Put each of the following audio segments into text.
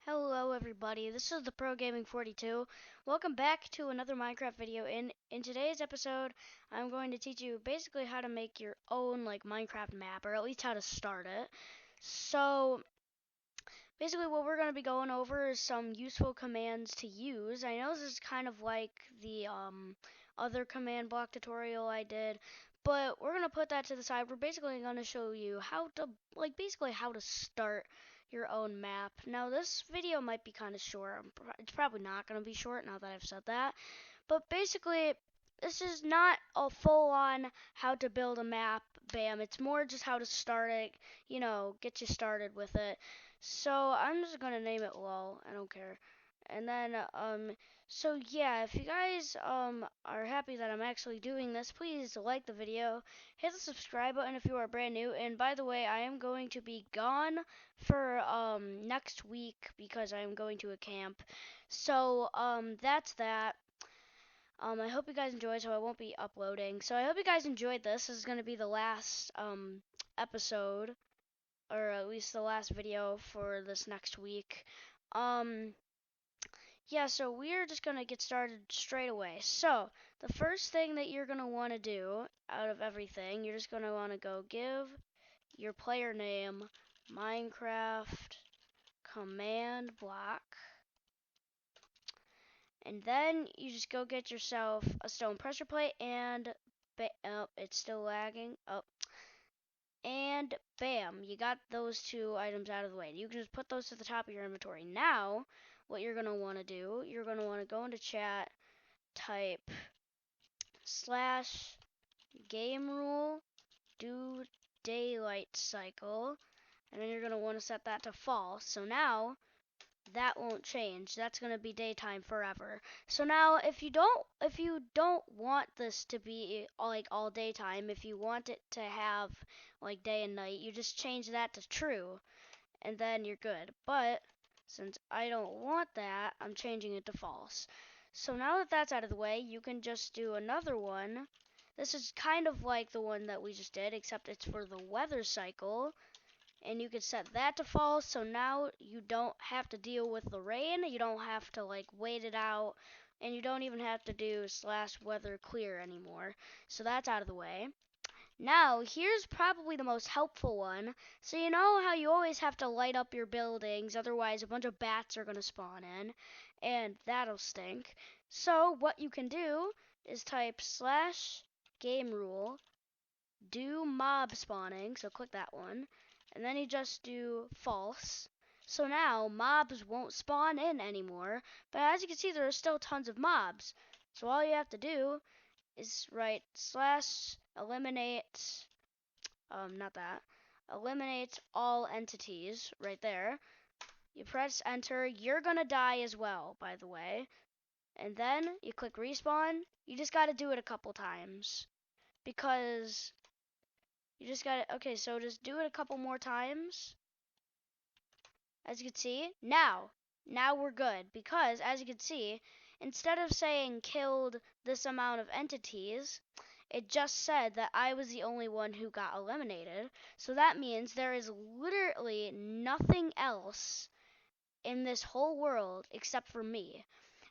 Hello everybody, this is the Pro Gaming 42. Welcome back to another Minecraft video. In today's episode, I'm going to teach you basically how to make your own Minecraft map, or at least how to start it. So basically what we're going to be going over is some useful commands to use. I know this is kind of like the other command block tutorial I did, but we're going to put that to the side. We're basically going to show you how to basically how to start your own map. Now this video might be kind of short. It's probably not going to be short now that I've said that. But basically this is not a full on how to build a map, bam. It's more just how to start it, get you started with it. So I'm just gonna name it LOL. I don't care. And then so yeah, if you guys are happy that I'm actually doing this, please like the video, hit the subscribe button if you are brand new. And by the way, I am going to be gone for next week because I'm going to a camp. So that's that. I hope you guys enjoyed, so I won't be uploading. So I hope you guys enjoyed this. This is going to be the last episode, or at least the last video for this next week. Um, yeah, so we're just going to get started straight away. So the first thing that you're going to want to do out of everything, you're just going to want to go give your player name Minecraft command block. And then you just go get yourself a stone pressure plate and oh, it's still lagging. Oh, and bam, you got those two items out of the way. You can just put those to the top of your inventory. Now, what you're going to want to do, you're going to want to go into chat, type slash game rule do daylight cycle, and then you're going to want to set that to false. So now that won't change. That's going to be daytime forever. So now if you don't want this to be all daytime, if you want it to have day and night, you just change that to true and then you're good. But since I don't want that, I'm changing it to false. So now that that's out of the way, you can just do another one. This is kind of like the one that we just did, except it's for the weather cycle. And you can set that to false, so now you don't have to deal with the rain. You don't have to wait it out, and you don't even have to do slash weather clear anymore. So that's out of the way. Now here's probably the most helpful one. So you know how you always have to light up your buildings, otherwise a bunch of bats are gonna spawn in, and that'll stink. So what you can do is type slash game rule do mob spawning, so click that one, and then you just do false. So now mobs won't spawn in anymore, but as you can see there are still tons of mobs. So all you have to do is write slash eliminate, not that, eliminate all entities right there. You press enter, you're gonna die as well, by the way. And then you click respawn. You just gotta do it a couple times because you just got to, okay, so just do it a couple more times. As you can see, now we're good because as you can see, instead of saying killed this amount of entities, it just said that I was the only one who got eliminated. So that means there is literally nothing else in this whole world except for me.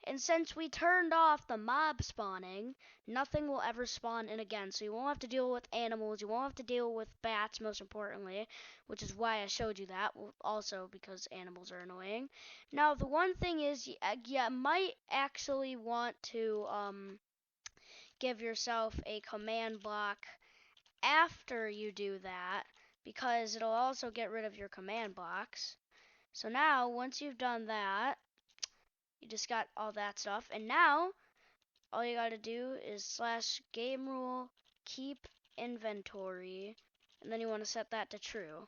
And since we turned off the mob spawning, nothing will ever spawn in again. So you won't have to deal with animals. You won't have to deal with bats, most importantly, which is why I showed you that. Also because animals are annoying. Now, the one thing is, you might actually want to give yourself a command block after you do that, because it'll also get rid of your command blocks. So now, once you've done that, you just got all that stuff, and now all you gotta do is slash game rule keep inventory, and then you want to set that to true.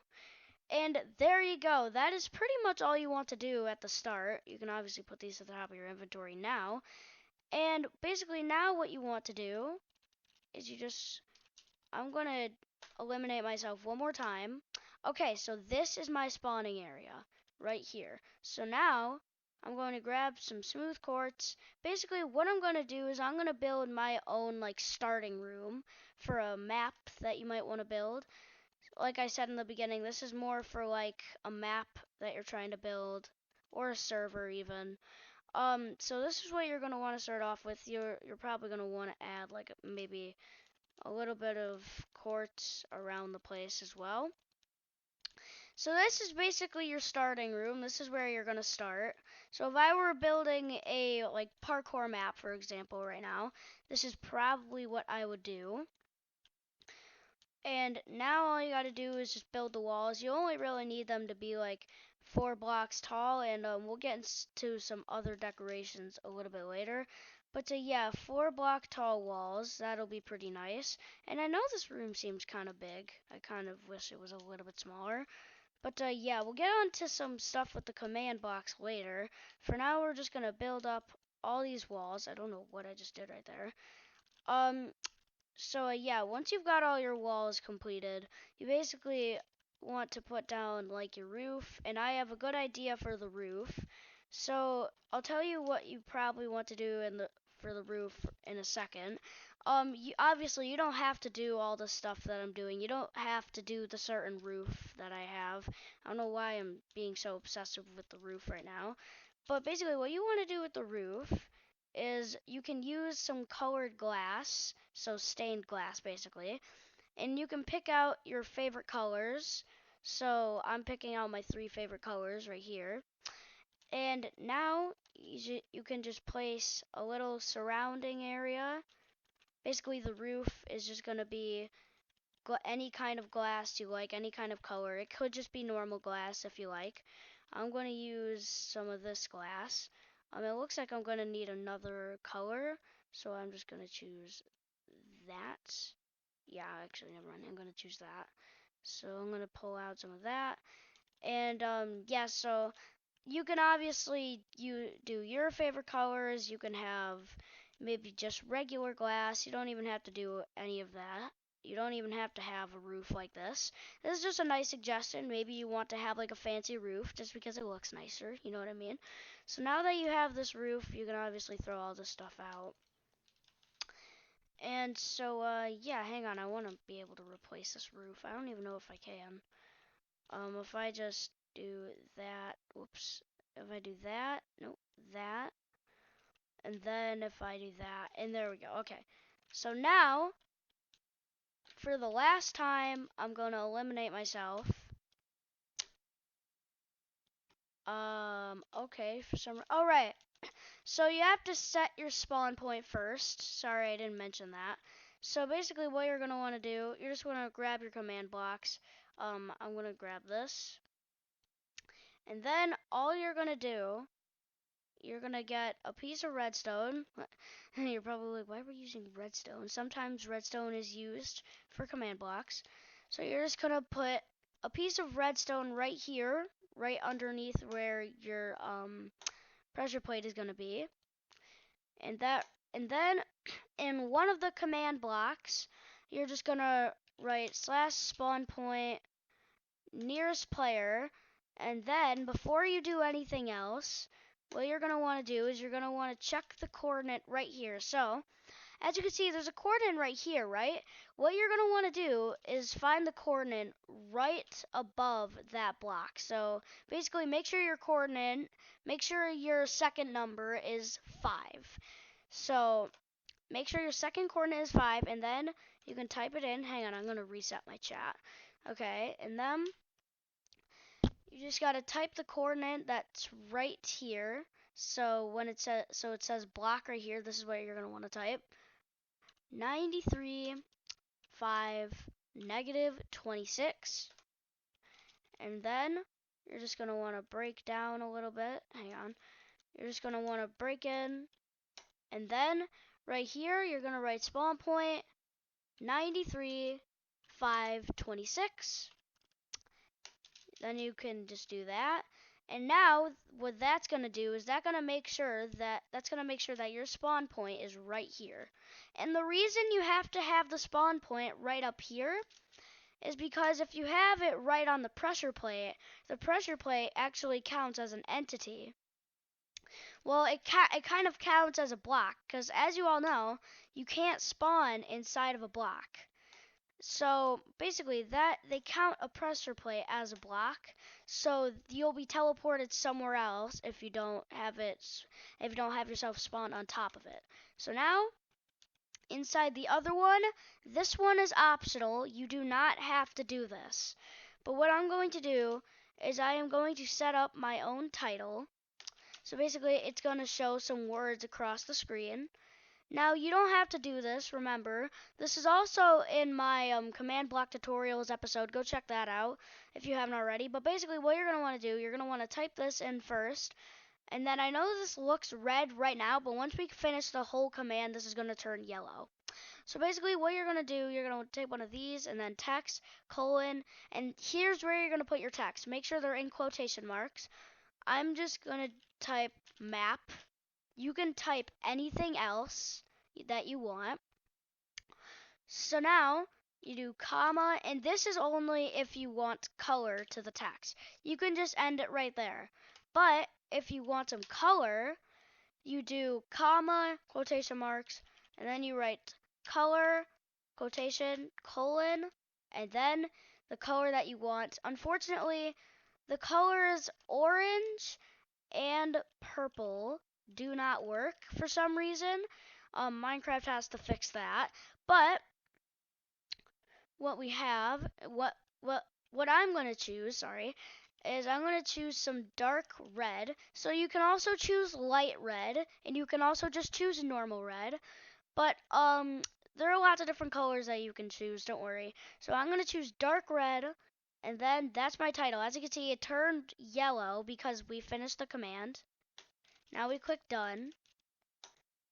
And there you go. That is pretty much all you want to do at the start. You can obviously put these at the top of your inventory now. And basically now what you want to do is I'm gonna eliminate myself one more time. Okay, so this is my spawning area right here. So now I'm going to grab some smooth quartz. Basically what I'm going to do is I'm going to build my own starting room for a map that you might want to build. Like I said in the beginning, this is more for a map that you're trying to build, or a server even. So this is what you're gonna want to start off with. You're probably gonna want to add like maybe a little bit of quartz around the place as well. So this is basically your starting room. This is where you're gonna start. So if I were building a like parkour map, for example, right now, this is probably what I would do. And now all you gotta do is just build the walls. You only really need them to be like 4 blocks tall, and we'll get into some other decorations a little bit later. But yeah, 4 block tall walls, that'll be pretty nice. And I know this room seems kind of big. I kind of wish it was a little bit smaller. But yeah, we'll get on to some stuff with the command box later. For now, we're just gonna build up all these walls. I don't know what I just did right there. So yeah, once you've got all your walls completed, you basically want to put down like your roof, and I have a good idea for the roof. So I'll tell you what you probably want to do for the roof in a second. Obviously you don't have to do all the stuff that I'm doing. You don't have to do the certain roof that I have. I don't know why I'm being so obsessive with the roof right now. But basically what you want to do with the roof is you can use some colored glass, so stained glass basically, and you can pick out your favorite colors. So I'm picking out my 3 favorite colors right here. And now you can just place a little surrounding area. Basically the roof is just going to be any kind of glass you like, any kind of color. It could just be normal glass if you like. I'm going to use some of this glass. It looks like I'm going to need another color, so I'm just going to choose that. Yeah, actually, never mind. I'm going to choose that. So I'm going to pull out some of that. And yeah, so you can obviously do your favorite colors. You can have maybe just regular glass. You don't even have to do any of that. You don't even have to have a roof like this. This is just a nice suggestion. Maybe you want to have like a fancy roof just because it looks nicer. You know what I mean? So now that you have this roof, you can obviously throw all this stuff out. And so, yeah, hang on. I want to be able to replace this roof. I don't even know if I can. If I just do that, whoops. If I do that, nope, that. And then if I do that, and there we go. Okay. So now, for the last time, I'm going to eliminate myself. Okay, for some, all right. So you have to set your spawn point first. Sorry, I didn't mention that. So basically what you're going to want to do, you're just going to grab your command blocks. I'm going to grab this. And then all you're going to do, you're going to get a piece of redstone. You're probably like, why are we using redstone? Sometimes redstone is used for command blocks. So you're just going to put a piece of redstone right here, right underneath where your pressure plate is going to be. And then in one of the command blocks, you're just going to write /spawn point nearest player, and then before you do anything else, what you're going to want to do is you're going to want to check the coordinate right here. So as you can see, there's a coordinate right here, right? What you're going to want to do is find the coordinate right above that block. So basically make sure your second number is 5. So make sure your second coordinate is 5, and then you can type it in. Hang on, I'm going to reset my chat. Okay, and then you just got to type the coordinate that's right here. So when it says block right here, this is what you're going to want to type. 93, 5, -26. And then you're just going to want to break down a little bit. Hang on. You're just going to want to break in. And then right here, you're going to write spawn point 93, 5, 26. Then you can just do that. And now what that's going to do is that's going to make sure that your spawn point is right here. And the reason you have to have the spawn point right up here is because if you have it right on the pressure plate, the pressure plate actually counts as an entity. Well, it kind of counts as a block, because as you all know, you can't spawn inside of a block. So basically that they count a pressure plate as a block. So you'll be teleported somewhere else if you don't have yourself spawned on top of it. So now inside the other one, this one is optional. You do not have to do this. But what I'm going to do is I am going to set up my own title. So basically it's going to show some words across the screen. Now you don't have to do this, remember. This is also in my command block tutorials episode. Go check that out if you haven't already. But basically what you're going to want to do, you're going to want to type this in first. And then I know this looks red right now, but once we finish the whole command, this is going to turn yellow. So basically what you're going to do, you're going to take one of these and then text, colon, and here's where you're going to put your text. Make sure they're in quotation marks. I'm just going to type map. You can type anything else that you want. So now you do comma, and this is only if you want color to the text. You can just end it right there. But if you want some color, you do comma, quotation marks, and then you write color, quotation, colon, and then the color that you want. Unfortunately, the colors orange and purple do not work for some reason. Minecraft has to fix that. But what we have, what I'm going to choose, is I'm going to choose some dark red. So you can also choose light red, and you can also just choose normal red. But there are lots of different colors that you can choose, don't worry. So I'm going to choose dark red, and then that's my title. As you can see, it turned yellow because we finished the command. Now we click done.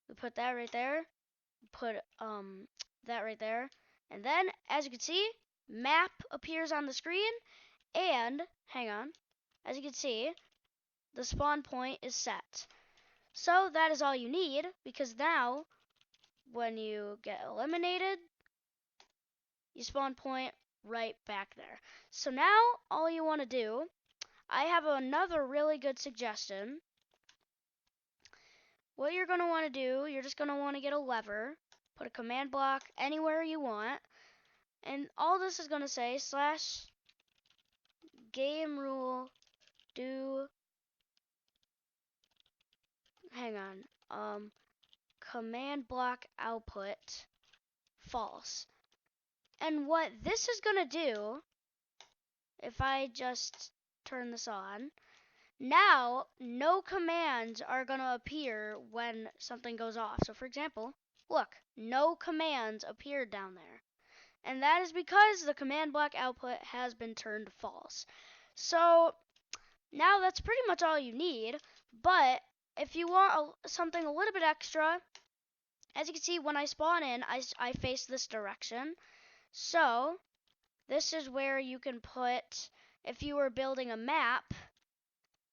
We put that right there. Put that right there. And then, as you can see, map appears on the screen. And, hang on, as you can see, the spawn point is set. So that is all you need, because now, when you get eliminated, you spawn point right back there. So now, all you want to do, I have another really good suggestion. What you're going to want to do, you're just going to want to get a lever, put a command block anywhere you want, and all this is going to say slash game rule do, hang on, command block output false. And what this is going to do, if I just turn this on, now no commands are going to appear when something goes off. So for example, look, no commands appeared down there. And that is because the command block output has been turned false. So now that's pretty much all you need. But if you want something a little bit extra, as you can see, when I spawn in, I face this direction. So this is where you can put, if you were building a map,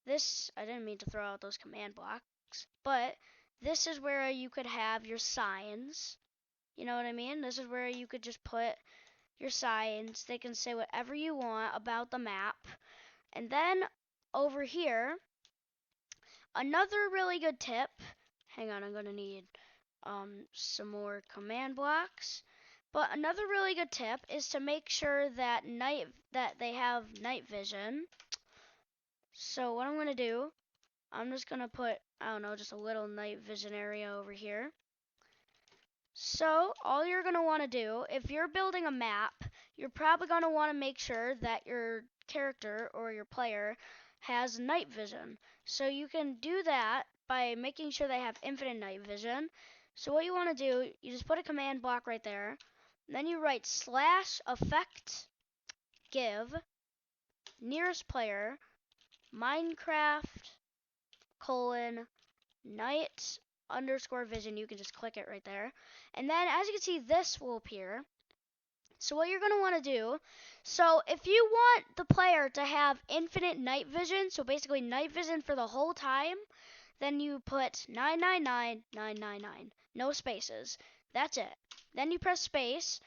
this, I didn't mean to throw out those command blocks, but this is where you could have your signs. You know what I mean? This is where you could just put your signs. They can say whatever you want about the map. And then over here, another really good tip. Hang on, I'm going to need some more command blocks. But another really good tip is to make sure that they have night vision. So what I'm going to do, I'm just going to put, I don't know, just a little night vision area over here. So all you're going to want to do, if you're building a map, you're probably going to want to make sure that your character or your player has night vision. So you can do that by making sure they have infinite night vision. So what you want to do, you just put a command block right there. Then you write slash effect give nearest player Minecraft night underscore vision. You can just click it right there. And then as you can see, this will appear. So what you're going to want to do, so if you want the player to have infinite night vision, so basically night vision for the whole time, then you put 999999, no spaces. That's it. Then you press space.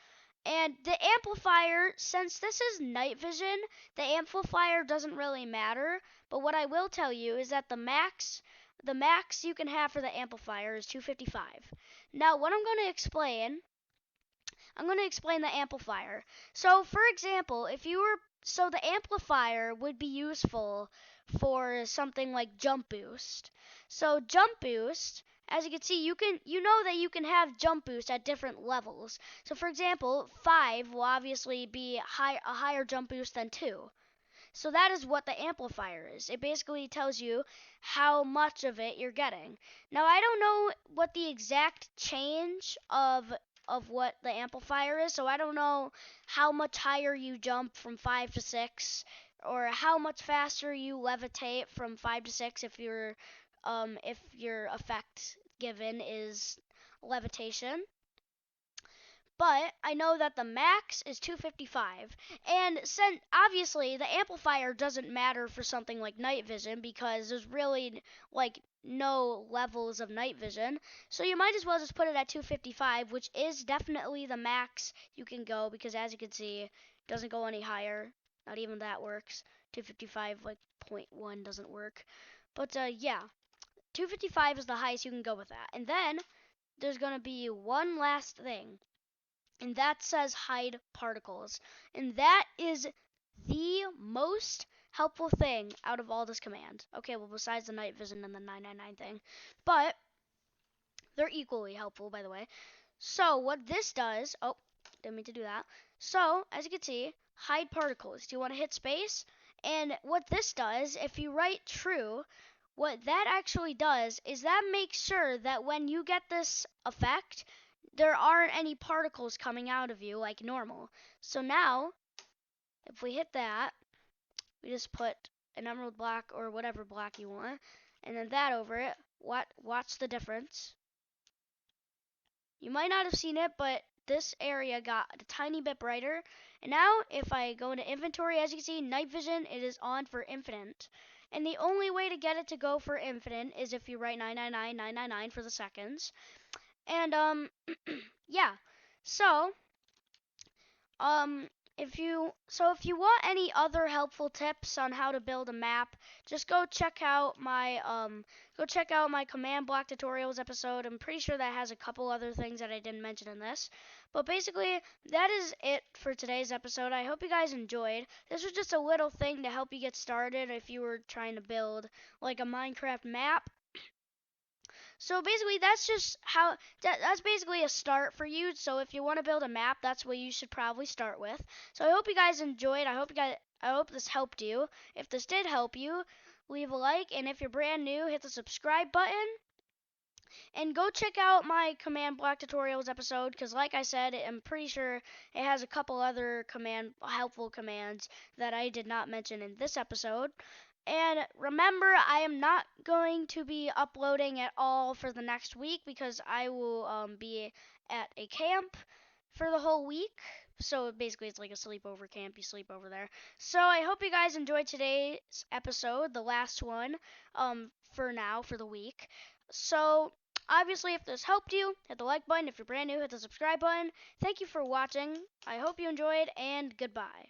And the amplifier, since this is night vision, the amplifier doesn't really matter. But what I will tell you is that the max you can have for the amplifier is 255. Now, what I'm going to explain, I'm going to explain the amplifier. So, for example, the amplifier would be useful for something like jump boost. So, jump boost, as you can see, you know that you can have jump boost at different levels. So, for example, 5 will obviously be a higher jump boost than 2. So that is what the amplifier is. It basically tells you how much of it you're getting. Now I don't know what the exact change of what the amplifier is, so I don't know how much higher you jump from 5 to 6 or how much faster you levitate from 5 to 6 if your effect given is levitation. But I know that the max is 255, and obviously the amplifier doesn't matter for something like night vision because there's really like no levels of night vision, so you might as well just put it at 255, which is definitely the max you can go, because as you can see, it doesn't go any higher. Not even that works. 255 like 0.1 doesn't work. But yeah, 255 is the highest you can go with that. And then there's going to be one last thing, and that says hide particles. And that is the most helpful thing out of all this command. Okay, well, besides the night vision and the 999 thing. But they're equally helpful, by the way. So what this does, oh, didn't mean to do that. So, as you can see, hide particles. Do you want to hit space? And what this does, if you write true, what that actually does is that makes sure that when you get this effect, there aren't any particles coming out of you like normal. So now, if we hit that, we just put an emerald black or whatever black you want, and then that over it. Watch the difference. You might not have seen it, but this area got a tiny bit brighter. And now, if I go into inventory, as you can see, night vision, it is on for infinite. And the only way to get it to go for infinite is if you write 999 for the seconds. And yeah. So if you want any other helpful tips on how to build a map, just go check out my command block tutorials episode. I'm pretty sure that has a couple other things that I didn't mention in this. But basically, that is it for today's episode. I hope you guys enjoyed. This was just a little thing to help you get started if you were trying to build like a Minecraft map. So basically, that's basically a start for you. So if you want to build a map, that's what you should probably start with. So I hope you guys enjoyed. I hope this helped you. If this did help you, leave a like, and if you're brand new, hit the subscribe button. And go check out my command block tutorials episode, because like I said, I'm pretty sure it has a couple other helpful commands that I did not mention in this episode. And remember, I am not going to be uploading at all for the next week because I will be at a camp for the whole week. So basically, it's like a sleepover camp. You sleep over there. So I hope you guys enjoyed today's episode, the last one, for now, for the week. So obviously, if this helped you, hit the like button. If you're brand new, hit the subscribe button. Thank you for watching. I hope you enjoyed, and goodbye.